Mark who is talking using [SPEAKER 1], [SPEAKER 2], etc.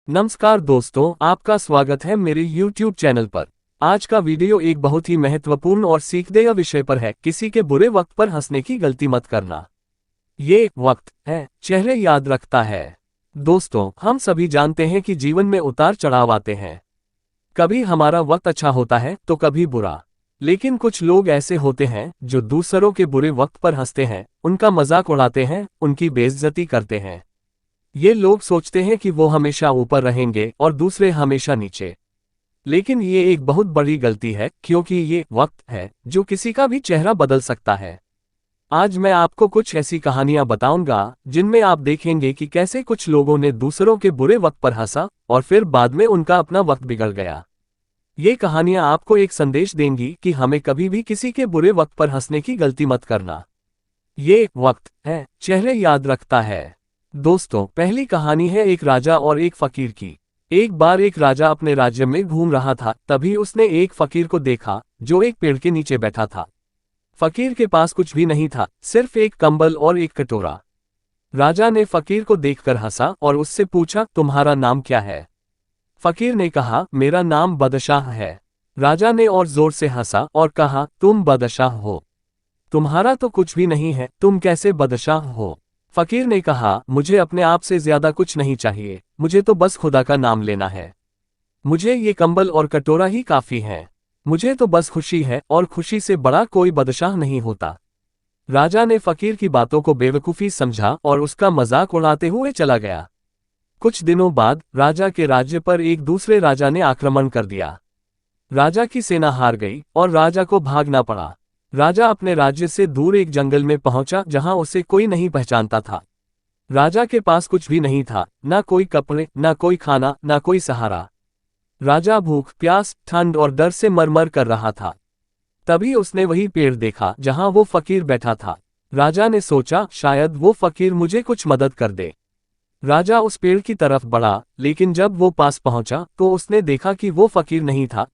[SPEAKER 1] नमस्कार दोस्तों, आपका स्वागत है मेरे YouTube चैनल पर। आज का वीडियो एक बहुत ही महत्वपूर्ण और सीखदेय विषय पर है। किसी के बुरे वक्त पर हंसने की गलती मत करना। ये वक्त है चेहरे याद रखता है। दोस्तों, हम सभी जानते हैं कि जीवन में उतार चढ़ाव आते हैं। कभी हमारा वक्त अच्छा होता है तो कभी बुरा। लेकिन कुछ लोग ऐसे होते हैं जो दूसरों के बुरे वक्त पर हंसते हैं, उनका मजाक उड़ाते हैं, उनकी बेइज्जती करते हैं। ये लोग सोचते हैं कि वो हमेशा ऊपर रहेंगे और दूसरे हमेशा नीचे। लेकिन ये एक बहुत बड़ी गलती है, क्योंकि ये वक्त है जो किसी का भी चेहरा बदल सकता है। आज मैं आपको कुछ ऐसी कहानियां बताऊंगा जिनमें आप देखेंगे कि कैसे कुछ लोगों ने दूसरों के बुरे वक्त पर हंसा और फिर बाद में उनका अपना वक्त बिगड़ गया। ये कहानियां आपको एक संदेश देंगी कि हमें कभी भी किसी के बुरे वक्त पर हंसने की गलती मत करना। ये वक्त है चेहरे याद रखता है। दोस्तों, पहली कहानी है एक राजा और एक फकीर की। एक बार एक राजा अपने राज्य में घूम रहा था, तभी उसने एक फकीर को देखा जो एक पेड़ के नीचे बैठा था। फकीर के पास कुछ भी नहीं था, सिर्फ एक कंबल और एक कटोरा। राजा ने फकीर को देखकर हंसा और उससे पूछा, तुम्हारा नाम क्या है? फकीर ने कहा, मेरा नाम बदशाह है। राजा ने और जोर से हंसा और कहा, तुम बदशाह हो? तुम्हारा तो कुछ भी नहीं है, तुम कैसे बदशाह हो? फकीर ने कहा, मुझे अपने आप से ज्यादा कुछ नहीं चाहिए, मुझे तो बस खुदा का नाम लेना है। मुझे ये कंबल और कटोरा ही काफी है। मुझे तो बस खुशी है और खुशी से बड़ा कोई बदशाह नहीं होता। राजा ने फकीर की बातों को बेवकूफी समझा और उसका मजाक उड़ाते हुए चला गया। कुछ दिनों बाद राजा के राज्य पर एक दूसरे राजा ने आक्रमण कर दिया। राजा की सेना हार गई और राजा को भागना पड़ा। राजा अपने राज्य से दूर एक जंगल में पहुंचा जहां उसे कोई नहीं पहचानता था। राजा के पास कुछ भी नहीं था, ना कोई कपड़े, ना कोई खाना, ना कोई सहारा। राजा भूख, प्यास, ठंड और डर से मरमर कर रहा था। तभी उसने वही पेड़ देखा जहां वो फकीर बैठा था। राजा ने सोचा, शायद वो फकीर मुझे कुछ मदद कर दे। राजा उस पेड़ की तरफ बढ़ा, लेकिन जब वो पास पहुंचा तो उसने देखा कि वो फकीर नहीं था,